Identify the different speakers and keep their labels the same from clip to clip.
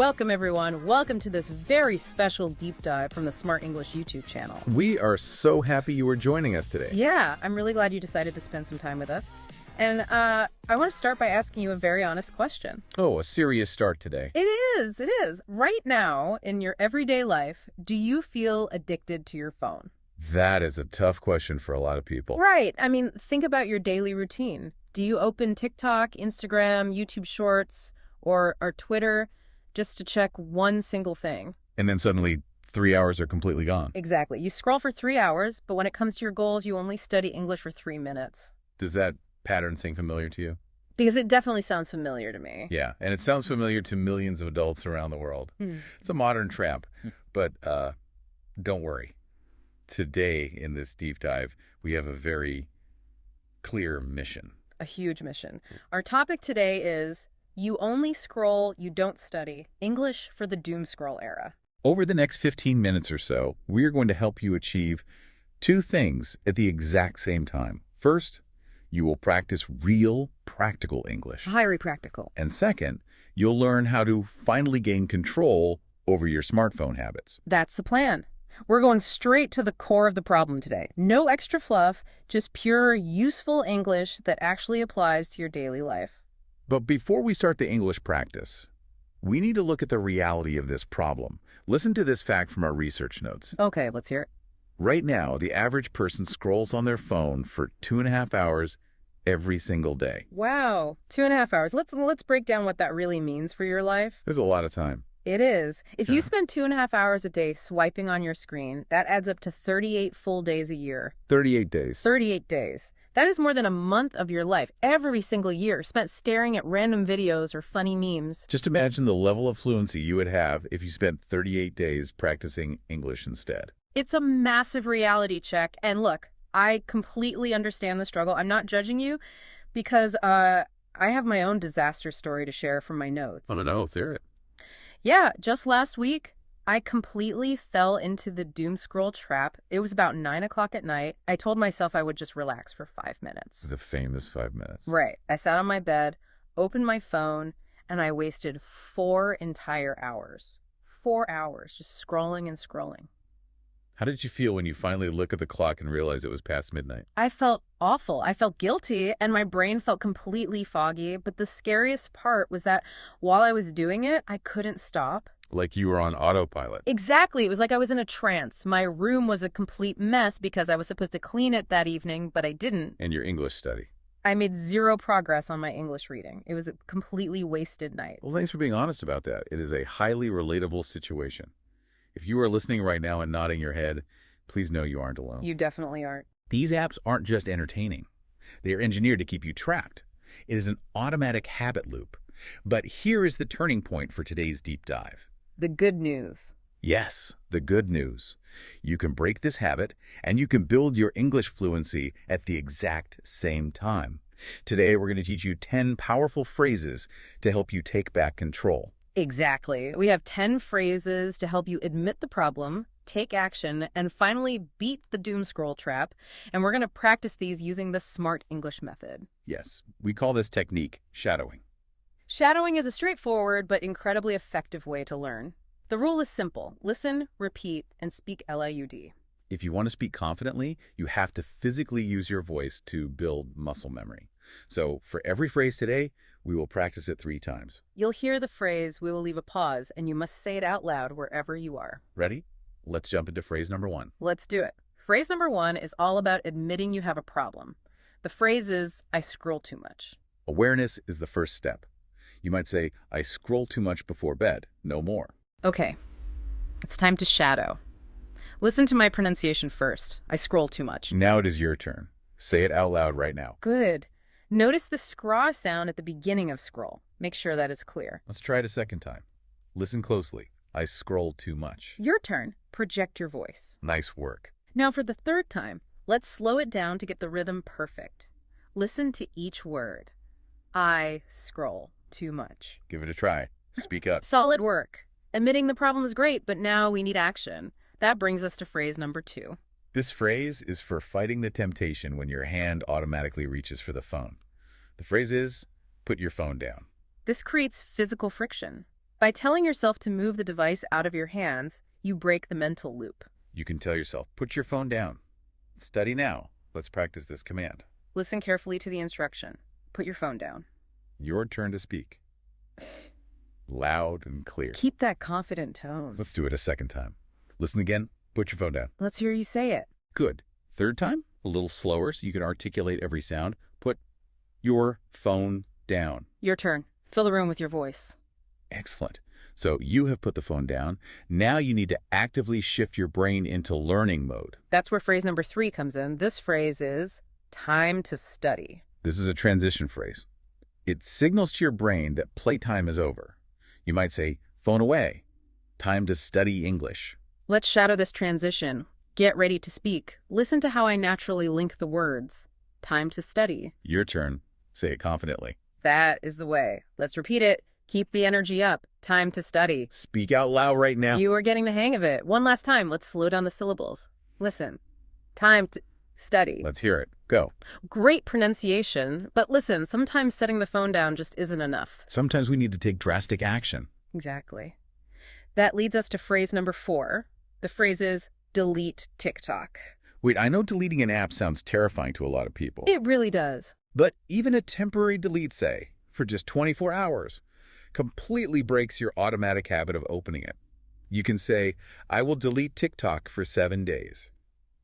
Speaker 1: Welcome, everyone. Welcome to this very special deep dive from the Smart English YouTube channel.
Speaker 2: We are so happy you are joining us today.
Speaker 1: Yeah, I'm really glad you decided to spend some time with us. And I want to start by asking you a very honest question.
Speaker 2: Oh, a serious start today.
Speaker 1: It is. Right now, in your everyday life, do you feel addicted to your phone?
Speaker 2: That is a tough question for a lot of people.
Speaker 1: Right. I mean, think about your daily routine. Do you open TikTok, Instagram, YouTube Shorts, or Twitter just to check one single thing?
Speaker 2: And then suddenly 3 hours are completely gone.
Speaker 1: Exactly. You scroll for 3 hours, but when it comes to your goals, you only study English for 3 minutes.
Speaker 2: Does that pattern seem familiar to you?
Speaker 1: Because it definitely sounds familiar to me.
Speaker 2: Yeah, and it sounds familiar to millions of adults around the world. It's a modern trap, but don't worry. Today, in this deep dive, we have a very clear mission.
Speaker 1: A huge mission. Our topic today is You Only Scroll, You Don't Study, English for the Doomscroll Era.
Speaker 2: Over the next 15 minutes or so, we are going to help you achieve two things at the exact same time. First, you will practice real, practical English.
Speaker 1: Highly practical.
Speaker 2: And second, you'll learn how to finally gain control over your smartphone habits.
Speaker 1: That's the plan. We're going straight to the core of the problem today. No extra fluff, just pure, useful English that actually applies to your daily life.
Speaker 2: But before we start the English practice, we need to look at the reality of this problem. Listen to this fact from our research notes.
Speaker 1: Okay, let's hear it.
Speaker 2: Right now, the average person scrolls on their phone for 2.5 hours every single day.
Speaker 1: Wow, 2.5 hours. Let's break down what that really means for your life.
Speaker 2: There's a lot of time.
Speaker 1: It is. If you spend 2.5 hours a day swiping on your screen, that adds up to 38 full days a year.
Speaker 2: 38 days.
Speaker 1: 38 days. That is more than a month of your life, every single year, spent staring at random videos or funny memes.
Speaker 2: Just imagine the level of fluency you would have if you spent 38 days practicing English instead.
Speaker 1: It's a massive reality check. And look, I completely understand the struggle. I'm not judging you because I have my own disaster story to share from my notes.
Speaker 2: I don't know. Let's hear it.
Speaker 1: Yeah, just last week, I completely fell into the Doomscroll trap. It was about 9 o'clock at night. I told myself I would just relax for 5 minutes.
Speaker 2: The famous 5 minutes.
Speaker 1: Right. I sat on my bed, opened my phone, and I wasted 4 entire hours. 4 hours just scrolling and scrolling.
Speaker 2: How did you feel when you finally look at the clock and realize it was past midnight?
Speaker 1: I felt awful. I felt guilty, and my brain felt completely foggy. But the scariest part was that while I was doing it, I couldn't stop.
Speaker 2: Like you were on autopilot.
Speaker 1: Exactly. It was like I was in a trance. My room was a complete mess because I was supposed to clean it that evening, but I didn't.
Speaker 2: And your English study.
Speaker 1: I made zero progress on my English reading. It was a completely wasted night.
Speaker 2: Well, thanks for being honest about that. It is a highly relatable situation. If you are listening right now and nodding your head, please know you aren't alone.
Speaker 1: You definitely aren't.
Speaker 2: These apps aren't just entertaining. They are engineered to keep you trapped. It is an automatic habit loop. But here is the turning point for today's deep dive.
Speaker 1: The good news.
Speaker 2: Yes, the good news. You can break this habit, and you can build your English fluency at the exact same time. Today, we're going to teach you 10 powerful phrases to help you take back control.
Speaker 1: Exactly. We have 10 phrases to help you admit the problem, take action, and finally beat the Doomscroll trap. And we're going to practice these using the Smart English method.
Speaker 2: Yes, we call this technique shadowing.
Speaker 1: Shadowing is a straightforward but incredibly effective way to learn. The rule is simple. Listen, repeat, and speak loud.
Speaker 2: If you want to speak confidently, you have to physically use your voice to build muscle memory. So for every phrase today, we will practice it 3 times.
Speaker 1: You'll hear the phrase, we will leave a pause, and you must say it out loud wherever you are.
Speaker 2: Ready? Let's jump into phrase number 1.
Speaker 1: Let's do it. Phrase number 1 is all about admitting you have a problem. The phrase is, I scroll too much.
Speaker 2: Awareness is the first step. You might say, I scroll too much before bed. No more.
Speaker 1: Okay, it's time to shadow. Listen to my pronunciation first. I scroll too much.
Speaker 2: Now it is your turn. Say it out loud right now.
Speaker 1: Good. Notice the scraw sound at the beginning of scroll. Make sure that is clear.
Speaker 2: Let's try it a second time. Listen closely. I scroll too much.
Speaker 1: Your turn. Project your voice.
Speaker 2: Nice work.
Speaker 1: Now for the third time, let's slow it down to get the rhythm perfect. Listen to each word. I scroll too much.
Speaker 2: Give it a try. Speak up.
Speaker 1: Solid work. Admitting the problem is great, but now we need action. That brings us to phrase number 2.
Speaker 2: This phrase is for fighting the temptation when your hand automatically reaches for the phone. The phrase is, put your phone down.
Speaker 1: This creates physical friction. By telling yourself to move the device out of your hands, you break the mental loop.
Speaker 2: You can tell yourself, put your phone down. Study now. Let's practice this command.
Speaker 1: Listen carefully to the instruction. Put your phone down.
Speaker 2: Your turn to speak. Loud and clear.
Speaker 1: Keep that confident tone.
Speaker 2: Let's do it a second time. Listen again. Put your phone down.
Speaker 1: Let's hear you say it.
Speaker 2: Good. Third time, a little slower so you can articulate every sound. Put your phone down.
Speaker 1: Your turn. Fill the room with your voice.
Speaker 2: Excellent. So you have put the phone down. Now you need to actively shift your brain into learning mode.
Speaker 1: That's where phrase number 3 comes in. This phrase is time to study.
Speaker 2: This is a transition phrase. It signals to your brain that playtime is over. You might say, phone away. Time to study English.
Speaker 1: Let's shadow this transition. Get ready to speak. Listen to how I naturally link the words. Time to study.
Speaker 2: Your turn. Say it confidently.
Speaker 1: That is the way. Let's repeat it. Keep the energy up. Time to study.
Speaker 2: Speak out loud right now.
Speaker 1: You are getting the hang of it. One last time. Let's slow down the syllables. Listen. Time to study.
Speaker 2: Let's hear it. Go.
Speaker 1: Great pronunciation, but listen, sometimes setting the phone down just isn't enough.
Speaker 2: Sometimes we need to take drastic action.
Speaker 1: Exactly. That leads us to phrase number 4. The phrase is delete TikTok.
Speaker 2: Wait, I know deleting an app sounds terrifying to a lot of people.
Speaker 1: It really does.
Speaker 2: But even a temporary delete, say, for just 24 hours, completely breaks your automatic habit of opening it. You can say, I will delete TikTok for 7 days.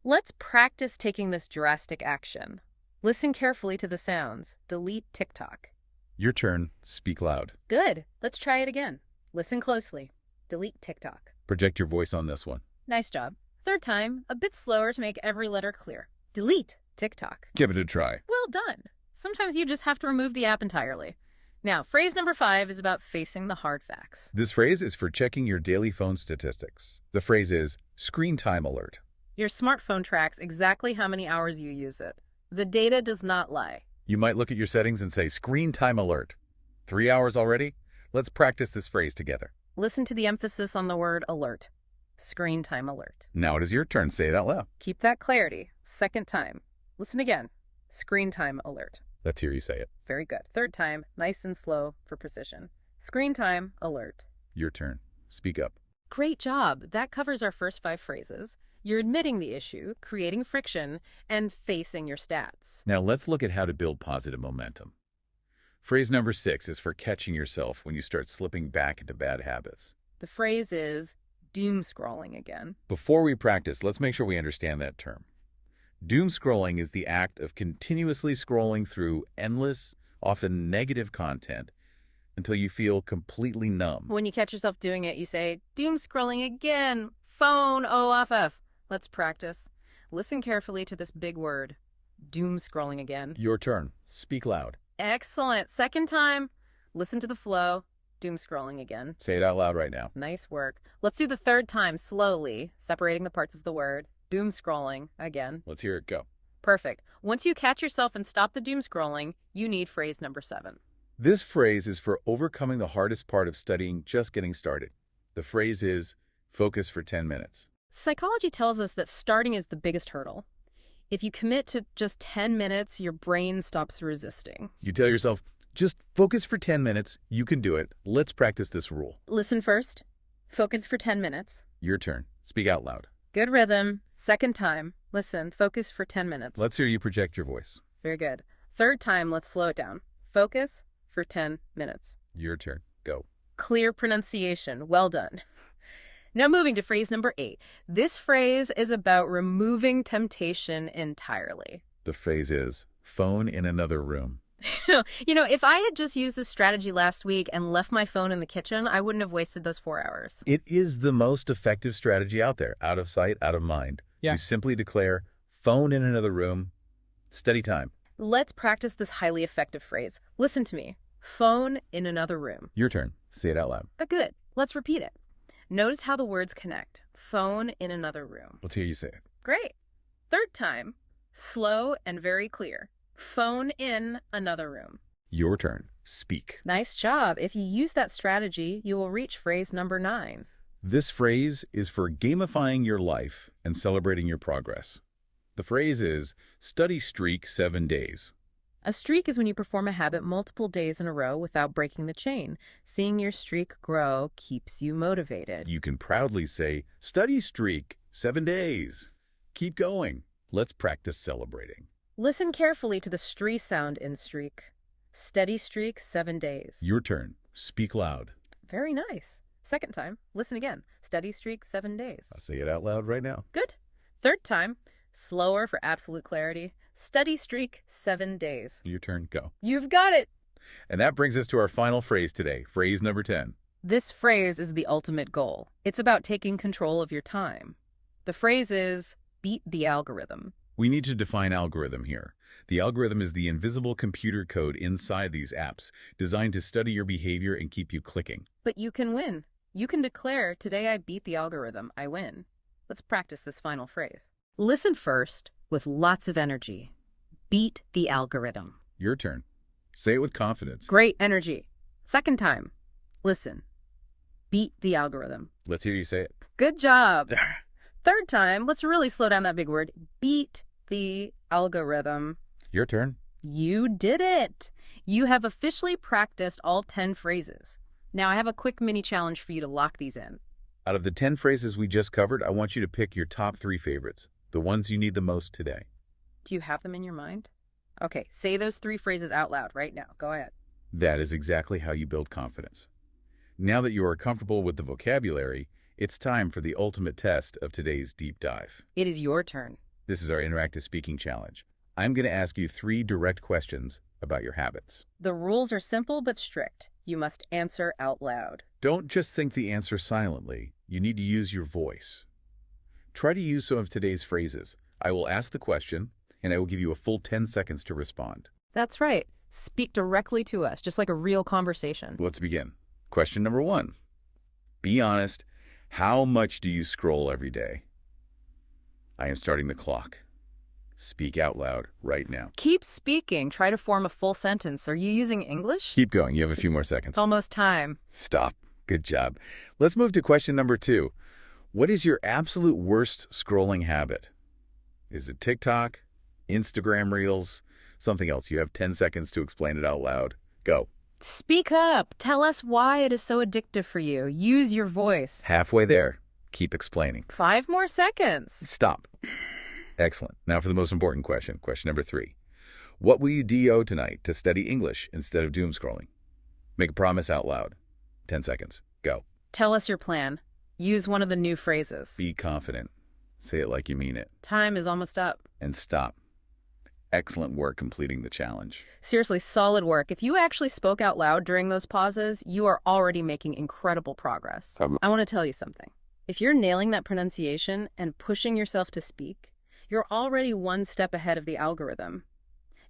Speaker 1: Let's practice taking this drastic action. Listen carefully to the sounds. Delete TikTok.
Speaker 2: Your turn. Speak loud.
Speaker 1: Good. Let's try it again. Listen closely. Delete TikTok.
Speaker 2: Project your voice on this one.
Speaker 1: Nice job. Third time, a bit slower to make every letter clear. Delete TikTok.
Speaker 2: Give it a try.
Speaker 1: Well done. Sometimes you just have to remove the app entirely. Now, phrase number 5 is about facing the hard facts.
Speaker 2: This phrase is for checking your daily phone statistics. The phrase is screen time alert.
Speaker 1: Your smartphone tracks exactly how many hours you use it. The data does not lie.
Speaker 2: You might look at your settings and say, screen time alert. 3 hours already? Let's practice this phrase together.
Speaker 1: Listen to the emphasis on the word alert. Screen time alert.
Speaker 2: Now it is your turn. Say it out loud.
Speaker 1: Keep that clarity. Second time. Listen again. Screen time alert.
Speaker 2: Let's hear you say it.
Speaker 1: Very good. Third time, nice and slow for precision. Screen time alert.
Speaker 2: Your turn. Speak up.
Speaker 1: Great job. That covers our first 5 phrases. You're admitting the issue, creating friction, and facing your stats.
Speaker 2: Now let's look at how to build positive momentum. Phrase number 6 is for catching yourself when you start slipping back into bad habits.
Speaker 1: The phrase is doom scrolling again.
Speaker 2: Before we practice, let's make sure we understand that term. Doom scrolling is the act of continuously scrolling through endless, often negative content until you feel completely numb.
Speaker 1: When you catch yourself doing it, you say, doom scrolling again, phone, OFF. Let's practice. Listen carefully to this big word, doom scrolling again.
Speaker 2: Your turn. Speak loud.
Speaker 1: Excellent. Second time. Listen to the flow. Doom scrolling again.
Speaker 2: Say it out loud right now.
Speaker 1: Nice work. Let's do the third time slowly, separating the parts of the word. Doom scrolling again.
Speaker 2: Let's hear it go.
Speaker 1: Perfect. Once you catch yourself and stop the doom scrolling, you need phrase number 7.
Speaker 2: This phrase is for overcoming the hardest part of studying, just getting started. The phrase is focus for 10 minutes.
Speaker 1: Psychology tells us that starting is the biggest hurdle. If you commit to just 10 minutes, your brain stops resisting.
Speaker 2: You tell yourself, just focus for 10 minutes. You can do it. Let's practice this rule.
Speaker 1: Listen first. Focus for 10 minutes.
Speaker 2: Your turn. Speak out loud.
Speaker 1: Good rhythm. Second time. Listen. Focus for 10 minutes.
Speaker 2: Let's hear you project your voice.
Speaker 1: Very good. Third time, let's slow it down. Focus for 10 minutes.
Speaker 2: Your turn. Go.
Speaker 1: Clear pronunciation. Well done. Now moving to phrase number 8. This phrase is about removing temptation entirely.
Speaker 2: The phrase is phone in another room.
Speaker 1: You know, if I had just used this strategy last week and left my phone in the kitchen, I wouldn't have wasted those 4 hours.
Speaker 2: It is the most effective strategy out there. Out of sight, out of mind.
Speaker 1: Yeah.
Speaker 2: You simply declare phone in another room, study time.
Speaker 1: Let's practice this highly effective phrase. Listen to me. Phone in another room.
Speaker 2: Your turn. Say it out loud.
Speaker 1: Good. Let's repeat it. Notice how the words connect. Phone in another room.
Speaker 2: Let's hear you say it.
Speaker 1: Great. Third time. Slow and very clear. Phone in another room.
Speaker 2: Your turn. Speak.
Speaker 1: Nice job. If you use that strategy, you will reach phrase number 9.
Speaker 2: This phrase is for gamifying your life and celebrating your progress. The phrase is study streak 7 days.
Speaker 1: A streak is when you perform a habit multiple days in a row without breaking the chain. Seeing your streak grow keeps you motivated.
Speaker 2: You can proudly say, study streak, 7 days. Keep going. Let's practice celebrating.
Speaker 1: Listen carefully to the stree sound in streak. Steady streak, 7 days.
Speaker 2: Your turn. Speak loud.
Speaker 1: Very nice. Second time, listen again. Steady streak, 7 days.
Speaker 2: I'll say it out loud right now.
Speaker 1: Good. Third time, slower for absolute clarity. Steady streak, 7 days.
Speaker 2: Your turn. Go.
Speaker 1: You've got it.
Speaker 2: And that brings us to our final phrase today, phrase number 10.
Speaker 1: This phrase is the ultimate goal. It's about taking control of your time. The phrase is, beat the algorithm.
Speaker 2: We need to define algorithm here. The algorithm is the invisible computer code inside these apps, designed to study your behavior and keep you clicking.
Speaker 1: But you can win. You can declare, today I beat the algorithm, I win. Let's practice this final phrase. Listen first with lots of energy. Beat the algorithm.
Speaker 2: Your turn. Say it with confidence.
Speaker 1: Great energy. Second time. Listen. Beat the algorithm.
Speaker 2: Let's hear you say it.
Speaker 1: Good job. Third time, let's really slow down that big word. Beat the algorithm.
Speaker 2: Your turn.
Speaker 1: You did it. You have officially practiced all 10 phrases. Now I have a quick mini challenge for you to lock these in.
Speaker 2: Out of the 10 phrases we just covered, I want you to pick your top 3 favorites, the ones you need the most today.
Speaker 1: Do you have them in your mind? Okay, say those 3 phrases out loud right now. Go ahead.
Speaker 2: That is exactly how you build confidence. Now that you are comfortable with the vocabulary, it's time for the ultimate test of today's deep dive.
Speaker 1: It is your turn.
Speaker 2: This is our interactive speaking challenge. I'm going to ask you 3 direct questions about your habits.
Speaker 1: The rules are simple but strict. You must answer out loud.
Speaker 2: Don't just think the answer silently. You need to use your voice. Try to use some of today's phrases. I will ask the question, and I will give you a full 10 seconds to respond.
Speaker 1: That's right. Speak directly to us, just like a real conversation.
Speaker 2: Let's begin. Question number 1. Be honest. How much do you scroll every day? I am starting the clock. Speak out loud right now.
Speaker 1: Keep speaking. Try to form a full sentence. Are you using English?
Speaker 2: Keep going. You have a few more seconds.
Speaker 1: It's almost time.
Speaker 2: Stop. Good job. Let's move to question number 2. What is your absolute worst scrolling habit? Is it TikTok, Instagram Reels, something else? You have 10 seconds to explain it out loud. Go.
Speaker 1: Speak up. Tell us why it is so addictive for you. Use your voice.
Speaker 2: Halfway there. Keep explaining.
Speaker 1: 5 more seconds.
Speaker 2: Stop. Excellent. Now for the most important question. Question number 3. What will you do tonight to study English instead of doom scrolling? Make a promise out loud. 10 seconds. Go.
Speaker 1: Tell us your plan. Use one of the new phrases.
Speaker 2: Be confident. Say it like you mean it.
Speaker 1: Time is almost up.
Speaker 2: And stop. Excellent work completing the challenge.
Speaker 1: Seriously, solid work. If you actually spoke out loud during those pauses, you are already making incredible progress. I want to tell you something. If you're nailing that pronunciation and pushing yourself to speak, you're already one step ahead of the algorithm.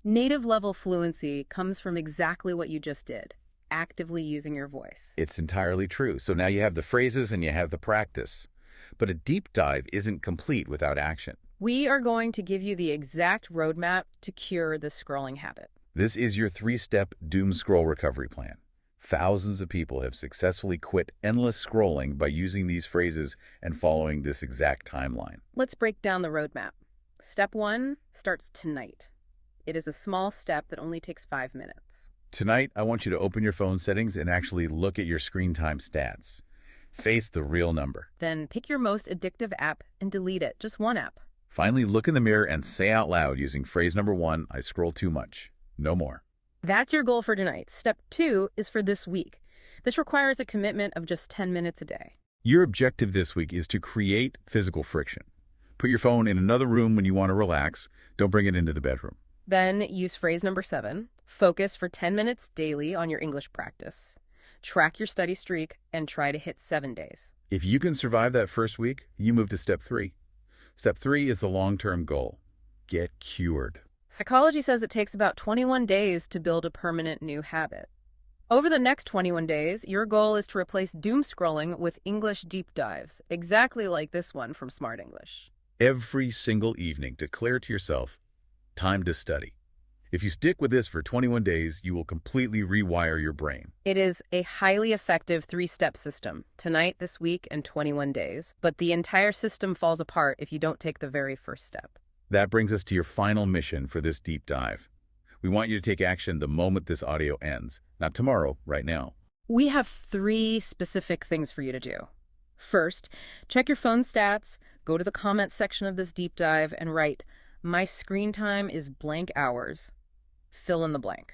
Speaker 1: Native level fluency comes from exactly what you just did, actively using your voice.
Speaker 2: It's entirely true. So now you have the phrases and you have the practice. But a deep dive isn't complete without action.
Speaker 1: We are going to give you the exact roadmap to cure this scrolling habit.
Speaker 2: This is your 3-step doom scroll recovery plan. Thousands of people have successfully quit endless scrolling by using these phrases and following this exact timeline.
Speaker 1: Let's break down the roadmap. Step 1 starts tonight. It is a small step that only takes 5 minutes.
Speaker 2: Tonight, I want you to open your phone settings and actually look at your screen time stats. Face the real number.
Speaker 1: Then pick your most addictive app and delete it. Just one app.
Speaker 2: Finally, look in the mirror and say out loud using phrase number 1, I scroll too much. No more.
Speaker 1: That's your goal for tonight. Step 2 is for this week. This requires a commitment of just 10 minutes a day.
Speaker 2: Your objective this week is to create physical friction. Put your phone in another room when you want to relax. Don't bring it into the bedroom.
Speaker 1: Then use phrase number 7. Focus for 10 minutes daily on your English practice. Track your study streak and try to hit 7 days.
Speaker 2: If you can survive that first week, you move to step 3. Step 3 is the long-term goal. Get cured.
Speaker 1: Psychology says it takes about 21 days to build a permanent new habit. Over the next 21 days, your goal is to replace doom scrolling with English deep dives, exactly like this one from Smart English.
Speaker 2: Every single evening, declare to yourself, time to study. If you stick with this for 21 days, you will completely rewire your brain.
Speaker 1: It is a highly effective 3-step system, tonight, this week, and 21 days. But the entire system falls apart if you don't take the very first step.
Speaker 2: That brings us to your final mission for this deep dive. We want you to take action the moment this audio ends, not tomorrow, right now.
Speaker 1: We have 3 specific things for you to do. First, check your phone stats, go to the comments section of this deep dive, and write, "My screen time is blank hours." Fill in the blank.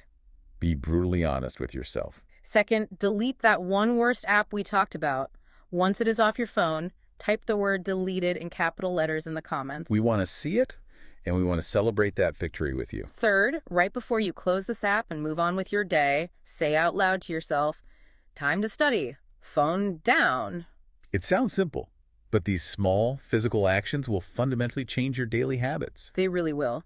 Speaker 2: Be brutally honest with yourself.
Speaker 1: Second, delete that one worst app we talked about. Once it is off your phone, type the word deleted in capital letters in the comments.
Speaker 2: We want to see it, and we want to celebrate that victory with you.
Speaker 1: Third, right before you close this app and move on with your day, say out loud to yourself, "Time to study. Phone down."
Speaker 2: It sounds simple, but these small physical actions will fundamentally change your daily habits.
Speaker 1: They really will.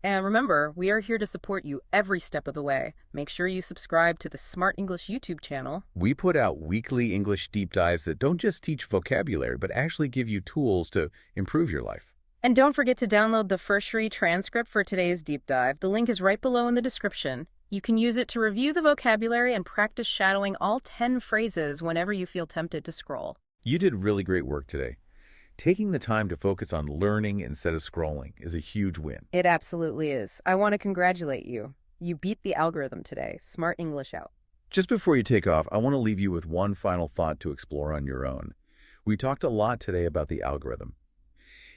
Speaker 1: And remember, we are here to support you every step of the way. Make sure you subscribe to the Smart English YouTube channel.
Speaker 2: We put out weekly English deep dives that don't just teach vocabulary, but actually give you tools to improve your life.
Speaker 1: And don't forget to download the first free transcript for today's deep dive. The link is right below in the description. You can use it to review the vocabulary and practice shadowing all 10 phrases whenever you feel tempted to scroll.
Speaker 2: You did really great work today. Taking the time to focus on learning instead of scrolling is a huge win.
Speaker 1: It absolutely is. I want to congratulate you. You beat the algorithm today. Smart English out.
Speaker 2: Just before you take off, I want to leave you with one final thought to explore on your own. We talked a lot today about the algorithm.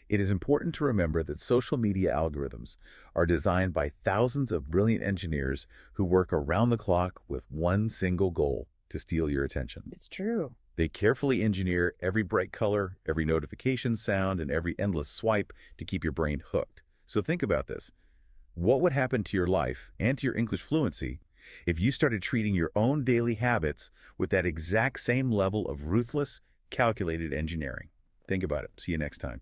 Speaker 2: It is important to remember that social media algorithms are designed by thousands of brilliant engineers who work around the clock with one single goal: to steal your attention.
Speaker 1: It's true.
Speaker 2: They carefully engineer every bright color, every notification sound, and every endless swipe to keep your brain hooked. So think about this. What would happen to your life and to your English fluency if you started treating your own daily habits with that exact same level of ruthless, calculated engineering? Think about it. See you next time.